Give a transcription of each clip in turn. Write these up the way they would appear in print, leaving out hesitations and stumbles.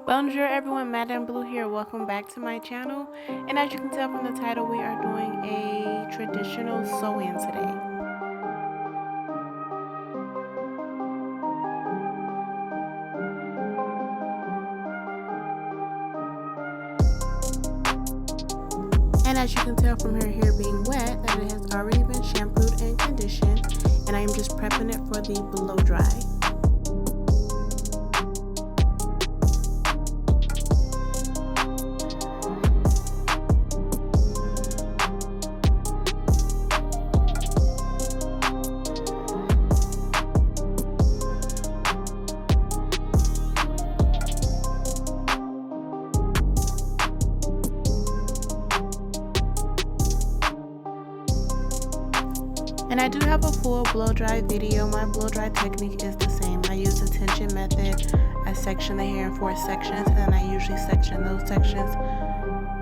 Bonjour everyone, Madame Blue here. Welcome back to my channel. And as you can tell from the title, we are doing a traditional sew-in today. And as you can tell from her hair being wet, that it has already been shampooed and conditioned. And I am just prepping it for the blow dry. And I do have a full blow dry video. My blow dry technique is the same. I use the tension method. I section the hair in 4 sections, and then I usually section those sections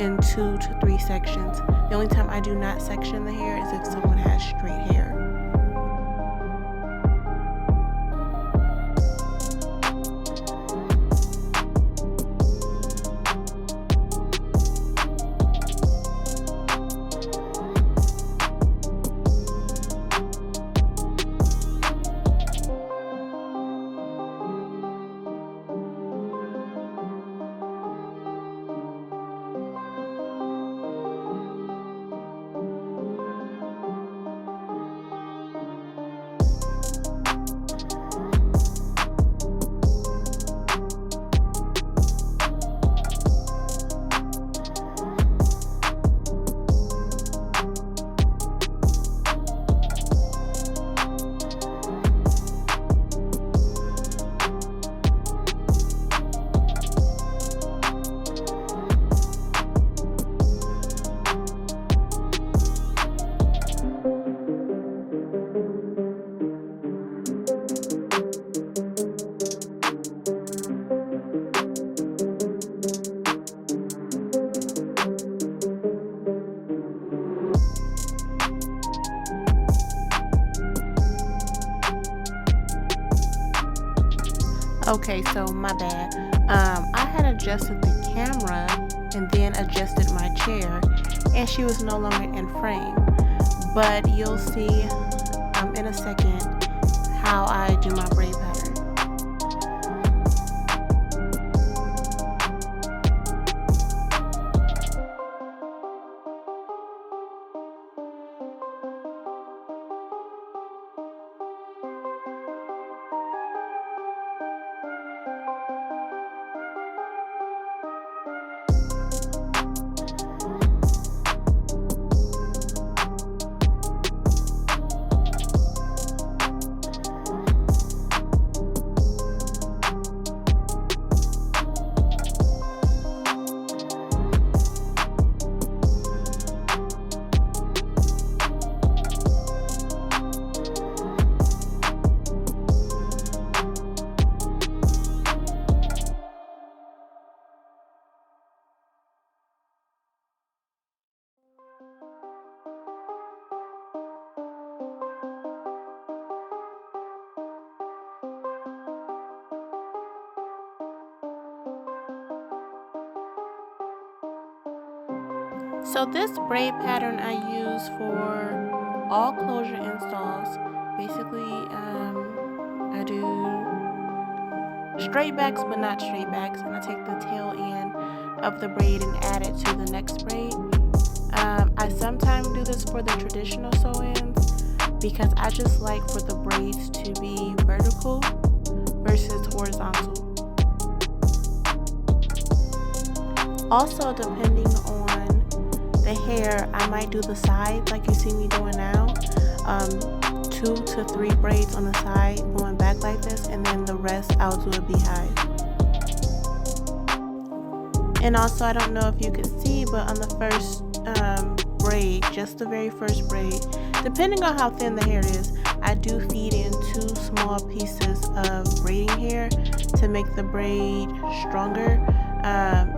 in 2 to 3 sections. The only time I do not section the hair is if someone has straight hair. Okay, so my bad. I had adjusted the camera and then adjusted my chair, and she was no longer in frame. But you'll see in a second how I do my braid pattern. So this braid pattern I use for all closure installs. Basically, I do straight backs but not straight backs, and I take the tail end of the braid and add it to the next braid. I sometimes do this for the traditional sew-ins because I just like for the braids to be vertical versus horizontal. Also, depending on the hair, I might do the sides like you see me doing now, 2 to 3 braids on the side going back like this, and then the rest I'll do a beehive. And also, I don't know if you can see, but on the first braid, just the very first braid, depending on how thin the hair is, I do feed in 2 small pieces of braiding hair to make the braid stronger.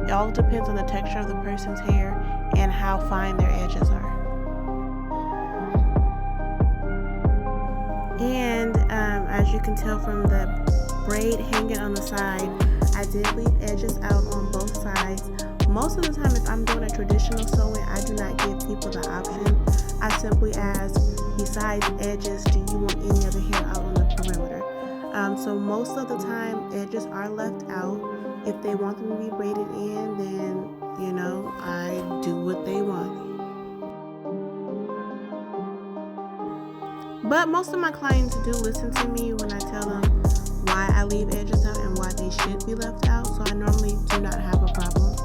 It all depends on the texture of the person's hair and how fine their edges are. And as you can tell from the braid hanging on the side, I did leave edges out on both sides. Most of the time, if I'm doing a traditional sewing, I do not give people the option. I simply ask, besides edges, do you want any other hair out on the perimeter? So most of the time, edges are left out. If they want them to be braided in, then, I do what they want. But most of my clients do listen to me when I tell them why I leave edges out and why they should be left out, so I normally do not have a problem.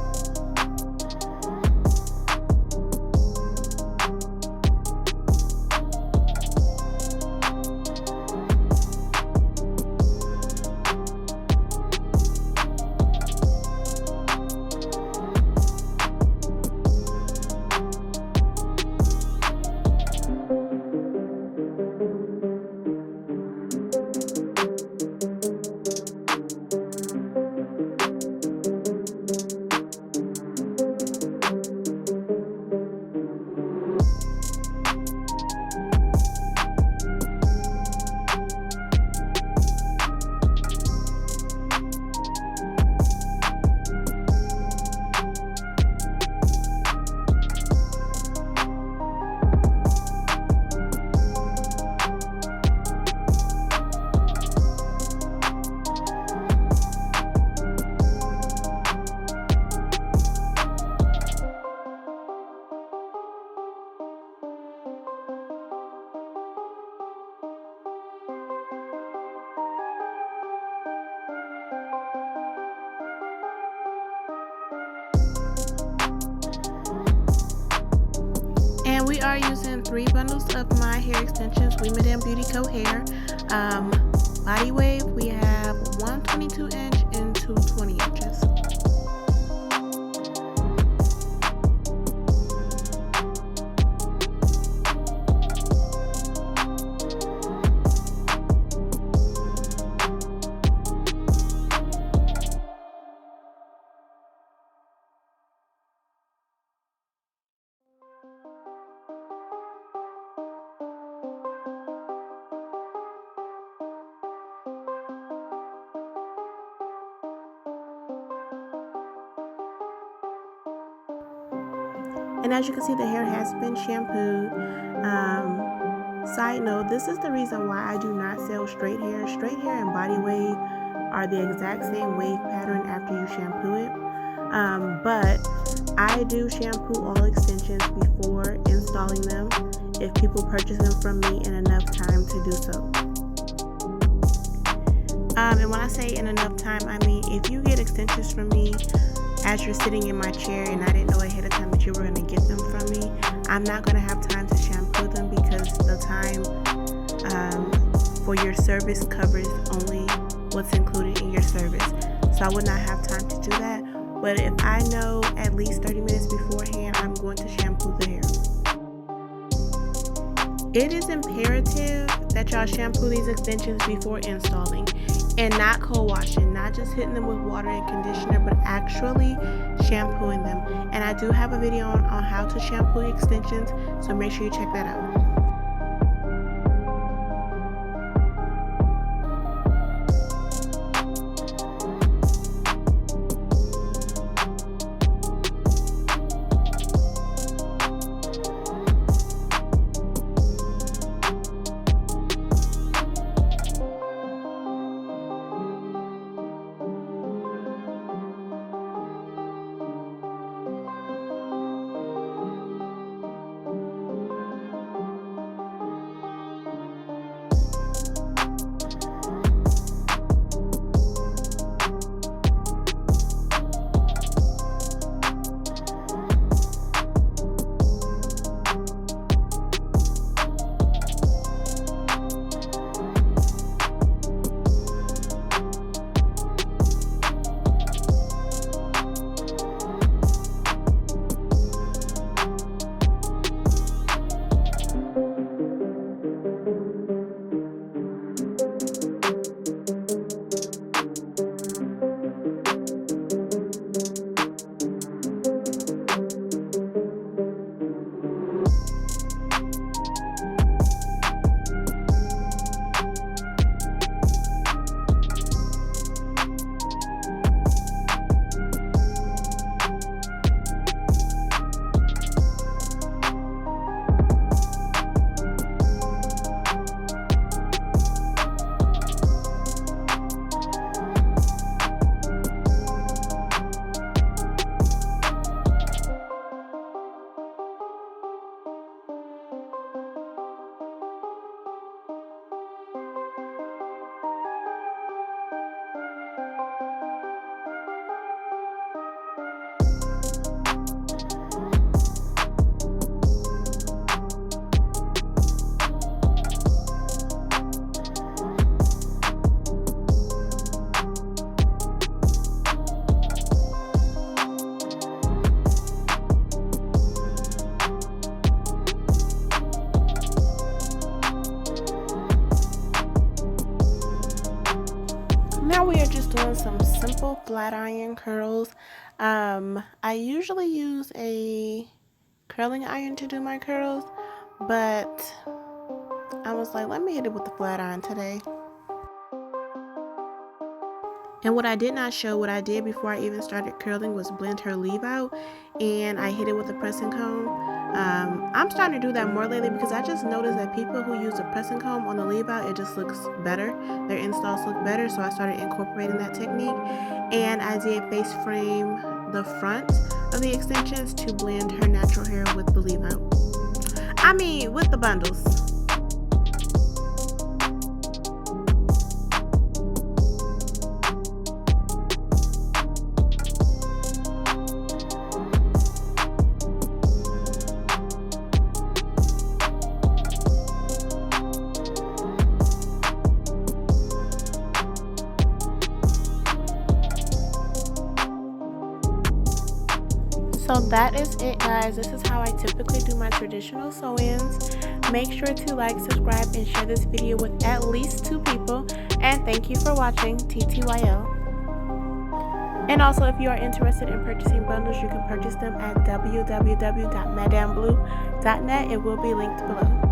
And we are using 3 bundles of my hair extensions, We Madame Beauty Co. hair. Body wave, we have 1 22-inch and 2 20 inches. And as you can see, the hair has been shampooed. Side note, this is the reason why I do not sell straight hair. Straight hair and body wave are the exact same wave pattern after you shampoo it. But I do shampoo all extensions before installing them if people purchase them from me in enough time to do so. And when I say in enough time, I mean if you get extensions from me as you're sitting in my chair and I didn't know ahead of time that you were going to get them from me, I'm not going to have time to shampoo them because the time for your service covers only what's included in your service. So I would not have time to do that. But if I know at least 30 minutes beforehand, I'm going to shampoo the hair. It is imperative that y'all shampoo these extensions before installing and not co-washing, not just hitting them with water and conditioner, but actually shampooing them. And I do have a video on how to shampoo extensions, so make sure you check that out. Now we are just doing some simple flat iron curls. I usually use a curling iron to do my curls, but I was like, let me hit it with the flat iron today. And what I did not show, what I did before I even started curling was blend her leave out, and I hit it with a pressing comb. I'm starting to do that more lately because I just noticed that people who use a pressing comb on the leave out, it just looks better. Their installs look better, so I started incorporating that technique. And I did face frame the front of the extensions to blend her natural hair with the leave out. I mean, with the bundles. So that is it, guys. This is how I typically do my traditional sew-ins. Make sure to like, subscribe, and share this video with at least 2 people. And thank you for watching TTYL. And also, if you are interested in purchasing bundles, you can purchase them at www.madamblue.net. It will be linked below.